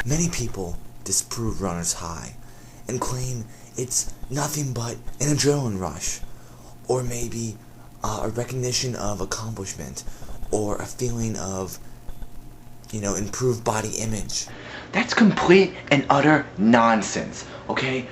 Many people disprove runner's high and claim it's nothing but an adrenaline rush, or maybe a recognition of accomplishment, or a feeling of, improved body image. That's complete and utter nonsense, okay?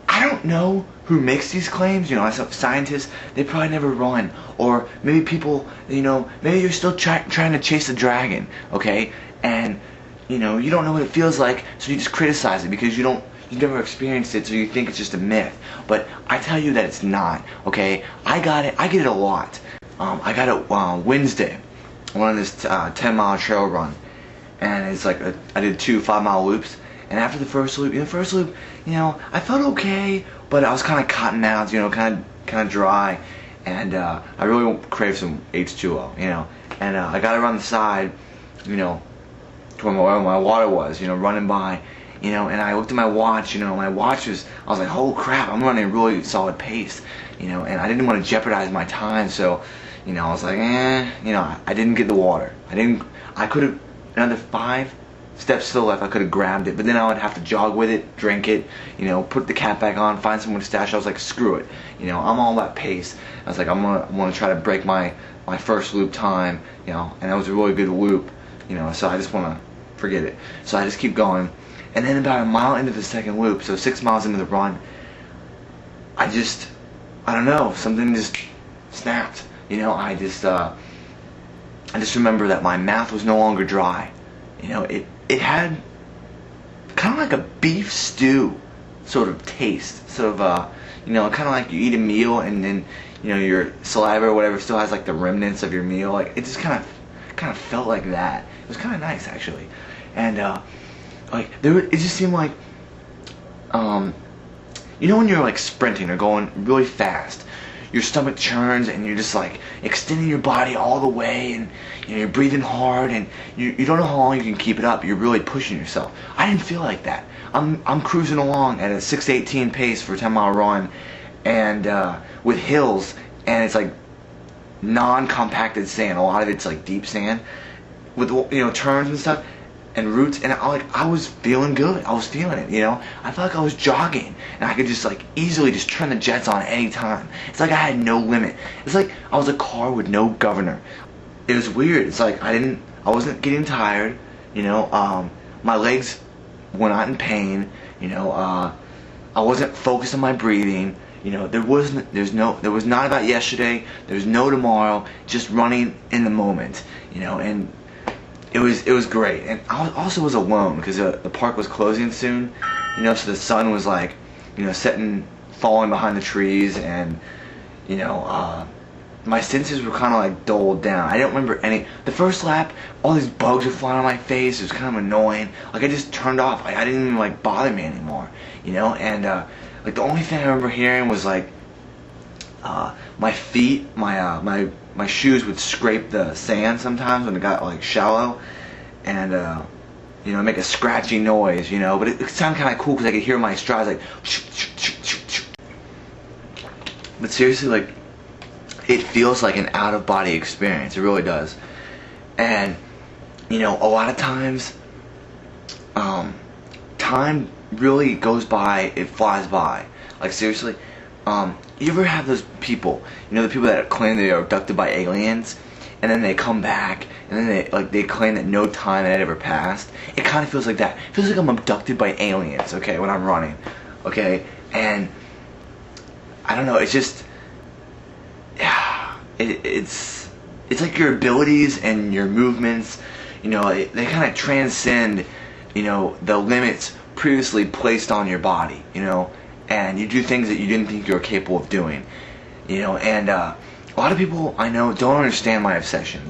I don't know who makes these claims, as scientists, they probably never run, or maybe people, maybe you're still trying to chase a dragon, okay? And, you don't know what it feels like, so you just criticize it because you've never experienced it, so you think it's just a myth. But I tell you that it's not, okay? I get it a lot. I got it Wednesday. I went on this 10-mile trail run, and it's like I did 2 5-mile loops. And after the first loop, I felt okay, but I was kind of cotton mouthed, kind of dry, and I really craved some H2O, And I got around the side, to where my water was, running by, and I looked at my watch, my watch I was like, oh crap, I'm running a really solid pace, and I didn't want to jeopardize my time, so, I was like, I didn't get the water. I could have, another 5 steps to the left, I could have grabbed it, but then I would have to jog with it, drink it, put the cap back on, find someone to stash. I was like, screw it, I'm all about pace. I was like, I'm gonna try to break my first loop time, and that was a really good loop, so I just want to forget it. So I just keep going, and then about a mile into the second loop, so 6 miles into the run, I don't know, something just snapped. I just remember that my mouth was no longer dry. It had kind of like a beef stew sort of taste, sort of kind of like you eat a meal and then your saliva or whatever still has like the remnants of your meal. Like it just kind of felt like that. It was kind of nice actually, and it just seemed like when you're like sprinting or going really fast, your stomach churns and you're just like extending your body all the way, and you're breathing hard, and you don't know how long you can keep it up. You're really pushing yourself. I didn't feel like that. I'm cruising along at a 6:18 pace for a 10-mile run, and with hills, and it's like non-compacted sand. A lot of it's like deep sand with turns and stuff and roots, and I was feeling good. I was feeling it, I felt like I was jogging, and I could just like easily just turn the jets on any time. It's like I had no limit. It's like I was a car with no governor. It was weird. It's like I wasn't getting tired, my legs were not in pain, I wasn't focused on my breathing, there was not about yesterday, there's no tomorrow, just running in the moment, and it was great. And I also was alone because the park was closing soon, so the sun was like, falling behind the trees, and my senses were kind of like dulled down. I don't remember the first lap, all these bugs were flying on my face. It was kind of annoying. Like I just turned off. I didn't even like bother me anymore, and like the only thing I remember hearing was like my feet, my shoes would scrape the sand sometimes when it got like shallow, and make a scratchy noise, but it sounded kind of cool because I could hear my strides like but seriously, like it feels like an out-of-body experience. It really does. And a lot of times time really goes by, it flies by. Like seriously, you ever have those people, the people that claim they are abducted by aliens, and then they come back, and then they claim that no time had ever passed? It kind of feels like that. It feels like I'm abducted by aliens, okay, when I'm running, okay? And I don't know, it's just, it's like your abilities and your movements, they kind of transcend, the limits previously placed on your body, and you do things that you didn't think you were capable of doing, and a lot of people I know don't understand my obsession.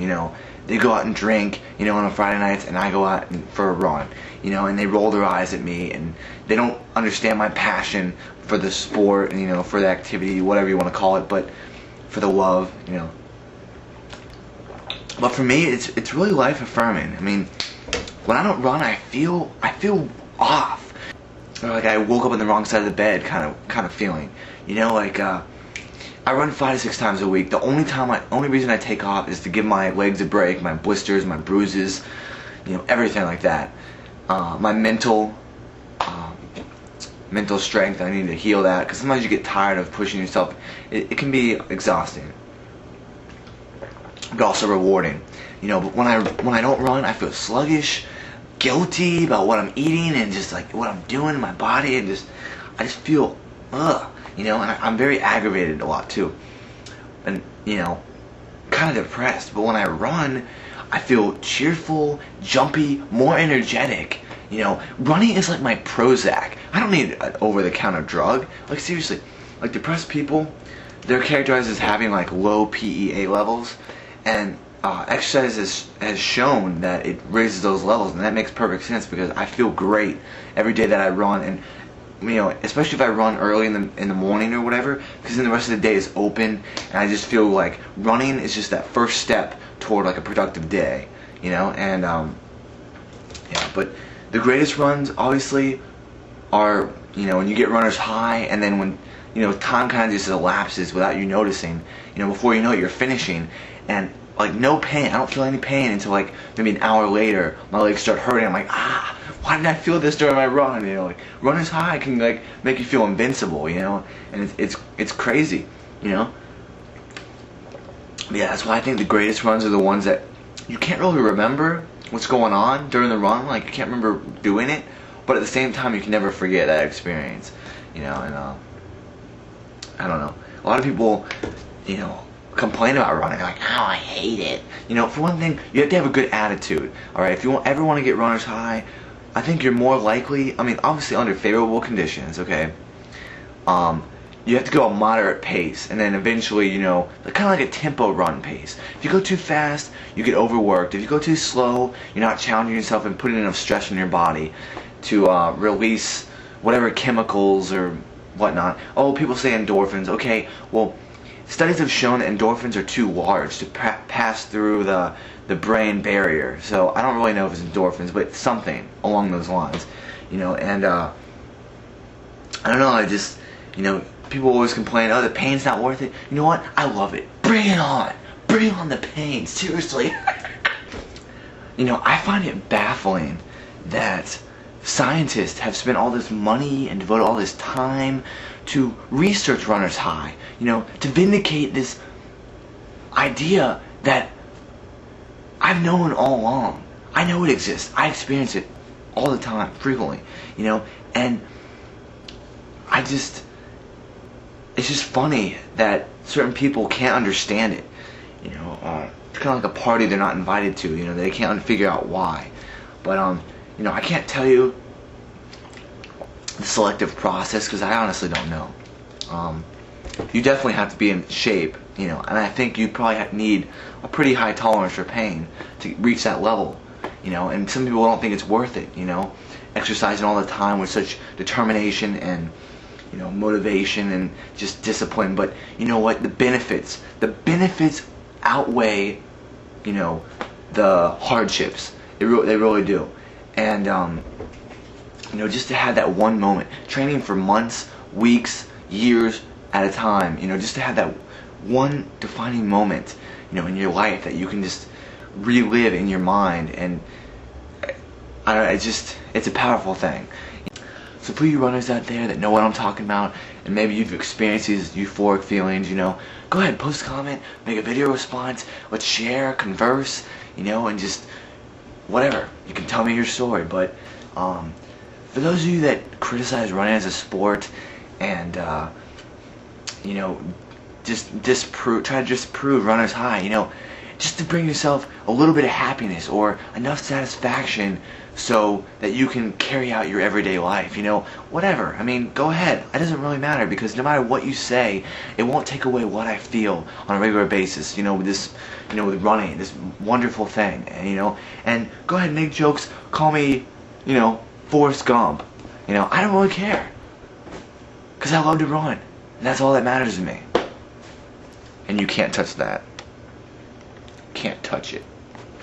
They go out and drink, on a Friday night, and I go out for a run, and they roll their eyes at me, and they don't understand my passion for the sport, and for the activity, whatever you want to call it, but for the love, But for me, it's really life affirming. I mean, when I don't run, I feel off. Or like I woke up on the wrong side of the bed kind of feeling. I run 5 to 6 times a week. The only reason I take off is to give my legs a break, my blisters, my bruises, everything like that. my mental strength. I need to heal that, because sometimes you get tired of pushing yourself. It can be exhausting, but also rewarding. But when I don't run, I feel sluggish, guilty about what I'm eating and just like what I'm doing in my body, and I just feel and I'm very aggravated a lot too, and kind of depressed. But when I run, I feel cheerful, jumpy, more energetic. Running is like my Prozac. I don't need an over-the-counter drug. Like, seriously, like depressed people, they're characterized as having like low PEA levels, and exercise has shown that it raises those levels, and that makes perfect sense, because I feel great every day that I run. And especially if I run early in the morning or whatever, because then the rest of the day is open, and I just feel like running is just that first step toward like a productive day, and yeah. But the greatest runs obviously are when you get runner's high, and then when time kind of just elapses without you noticing. Before you know it, you're finishing, and like no pain. I don't feel any pain until like maybe an hour later. My legs start hurting. I'm like, why didn't I feel this during my run? Like runner's high can like make you feel invincible, and it's crazy, But yeah, that's why I think the greatest runs are the ones that you can't really remember what's going on during the run. Like, you can't remember doing it, but at the same time you can never forget that experience, and I don't know. A lot of people, complain about running. They're like, oh, I hate it. For one thing, you have to have a good attitude. Alright, if you ever want to get runner's high, I think you're more likely, obviously under favorable conditions, okay, you have to go a moderate pace, and then eventually, kind of like a tempo run pace. If you go too fast, you get overworked. If you go too slow, you're not challenging yourself and putting enough stress on your body to release whatever chemicals or whatnot. Oh, people say endorphins. Okay, well, studies have shown that endorphins are too large to pass through the brain barrier. So I don't really know if it's endorphins, but something along those lines. And I don't know, I just, people always complain, oh, the pain's not worth it. You know what? I love it. Bring it on. Bring on the pain. Seriously. I find it baffling that scientists have spent all this money and devoted all this time to research runner's high, to vindicate this idea that I've known all along. I know it exists. I experience it all the time, frequently, and it's just funny that certain people can't understand it, it's kind of like a party they're not invited to, they can't figure out why. But I can't tell you the selective process, because I honestly don't know. You definitely have to be in shape, and I think you probably need a pretty high tolerance for pain to reach that level, and some people don't think it's worth it, exercising all the time with such determination and motivation and just discipline. But you know what, the benefits outweigh the hardships. They really do. And just to have that one moment, training for months, weeks, years at a time, just to have that one defining moment, in your life that you can just relive in your mind, and it's a powerful thing. So for you runners out there that know what I'm talking about, and maybe you've experienced these euphoric feelings, go ahead, post a comment, make a video response, let's share, converse, and just whatever. You can tell me your story. But for those of you that criticize running as a sport and try to disprove runner's high, just to bring yourself a little bit of happiness or enough satisfaction so that you can carry out your everyday life, whatever. Go ahead. It doesn't really matter, because no matter what you say, it won't take away what I feel on a regular basis, with this, with running, this wonderful thing, and go ahead and make jokes, call me, Forrest Gump, I don't really care, because I love to run, and that's all that matters to me, and you can't touch that. Can't touch it.